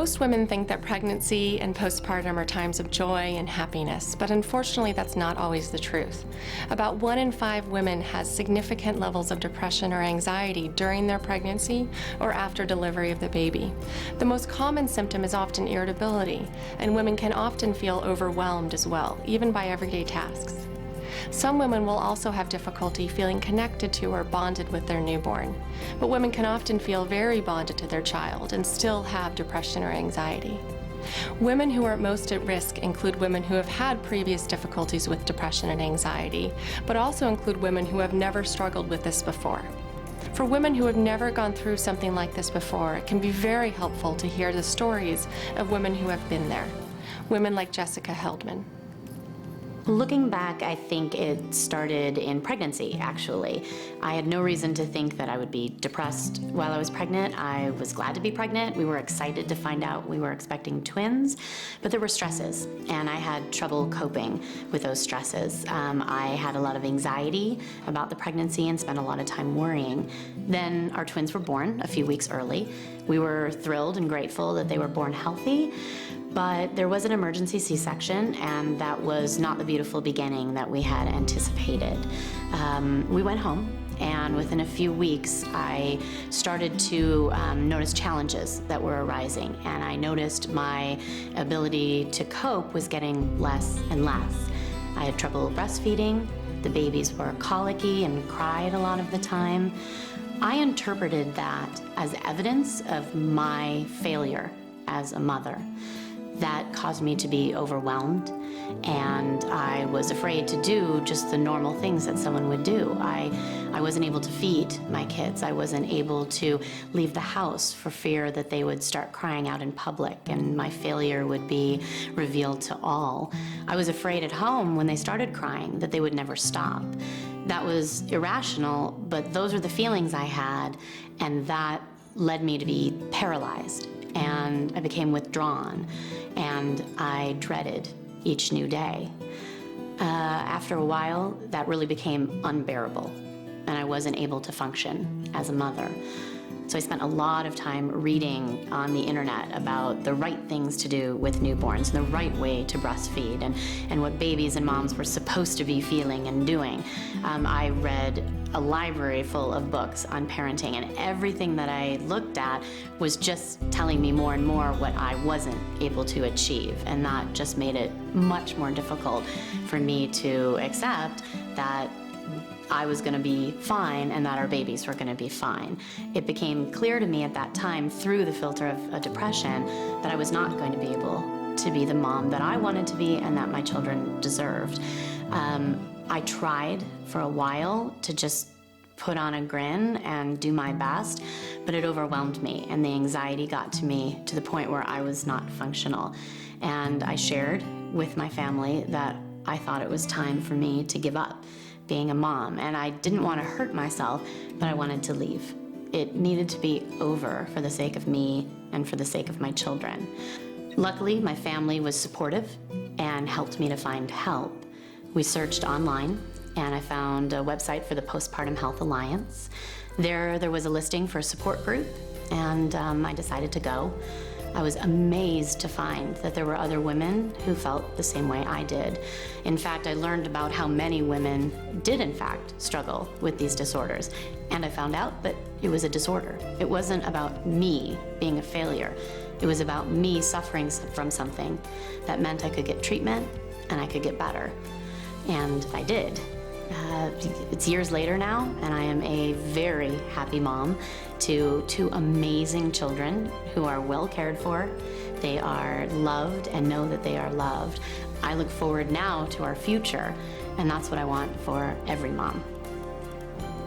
Most women think that pregnancy and postpartum are times of joy and happiness, but unfortunately that's not always the truth. About 1 in 5 women has significant levels of depression or anxiety during their pregnancy or after delivery of the baby. The most common symptom is often irritability, and women can often feel overwhelmed as well, even by everyday tasks. Some women will also have difficulty feeling connected to or bonded with their newborn, but women can often feel very bonded to their child and still have depression or anxiety. Women who are most at risk include women who have had previous difficulties with depression and anxiety, but also include women who have never struggled with this before. For women who have never gone through something like this before, it can be very helpful to hear the stories of women who have been there. Women like Jessica Heldman. Looking back, I think it started in pregnancy, actually. I had no reason to think that I would be depressed while I was pregnant. I was glad to be pregnant. We were excited to find out we were expecting twins, but there were stresses, and I had trouble coping with those stresses. I had a lot of anxiety about the pregnancy and spent a lot of time worrying. Then our twins were born a few weeks early. We were thrilled and grateful that they were born healthy. But there was an emergency C-section, and that was not the beautiful beginning that we had anticipated. We went home, and within a few weeks, I started to notice challenges that were arising, and I noticed my ability to cope was getting less and less. I had trouble breastfeeding, the babies were colicky and cried a lot of the time. I interpreted that as evidence of my failure as a mother. That caused me to be overwhelmed, and I was afraid to do just the normal things that someone would do. I wasn't able to feed my kids. I wasn't able to leave the house for fear that they would start crying out in public and my failure would be revealed to all. I was afraid at home when they started crying that they would never stop. That was irrational, but those were the feelings I had, and that led me to be paralyzed. And I became withdrawn, and I dreaded each new day. After a while, that really became unbearable, and I wasn't able to function as a mother. So I spent a lot of time reading on the internet about the right things to do with newborns, and the right way to breastfeed, and what babies and moms were supposed to be feeling and doing. I read a library full of books on parenting, and everything that I looked at was just telling me more and more what I wasn't able to achieve, and that just made it much more difficult for me to accept that I was going to be fine and that our babies were going to be fine. It became clear to me at that time, through the filter of a depression, that I was not going to be able to be the mom that I wanted to be and that my children deserved. I tried for a while to just put on a grin and do my best, but it overwhelmed me, and the anxiety got to me to the point where I was not functional. And I shared with my family that I thought it was time for me to give up being a mom, and I didn't want to hurt myself, but I wanted to leave. It needed to be over for the sake of me and for the sake of my children. Luckily, my family was supportive and helped me to find help. We searched online, and I found a website for the Postpartum Health Alliance. There was a listing for a support group, and I decided to go. I was amazed to find that there were other women who felt the same way I did. In fact, I learned about how many women did in fact struggle with these disorders, and I found out that it was a disorder. It wasn't about me being a failure. It was about me suffering from something that meant I could get treatment and I could get better. And I did. It's years later now, and I am a very happy mom to 2 amazing children who are well cared for. They are loved and know that they are loved. I look forward now to our future, and that's what I want for every mom.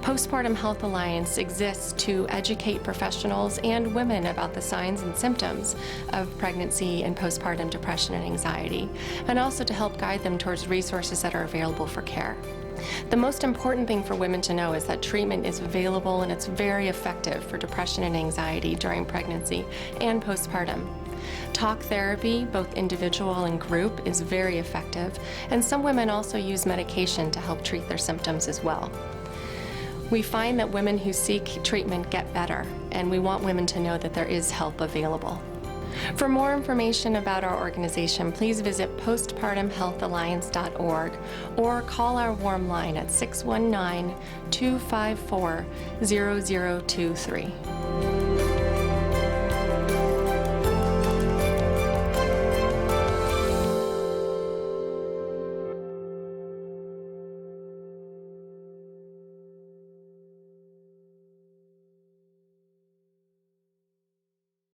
Postpartum Health Alliance exists to educate professionals and women about the signs and symptoms of pregnancy and postpartum depression and anxiety, and also to help guide them towards resources that are available for care. The most important thing for women to know is that treatment is available and it's very effective for depression and anxiety during pregnancy and postpartum. Talk therapy, both individual and group, is very effective, and some women also use medication to help treat their symptoms as well. We find that women who seek treatment get better, and we want women to know that there is help available. For more information about our organization, please visit postpartumhealthalliance.org or call our warm line at 619-254-0023.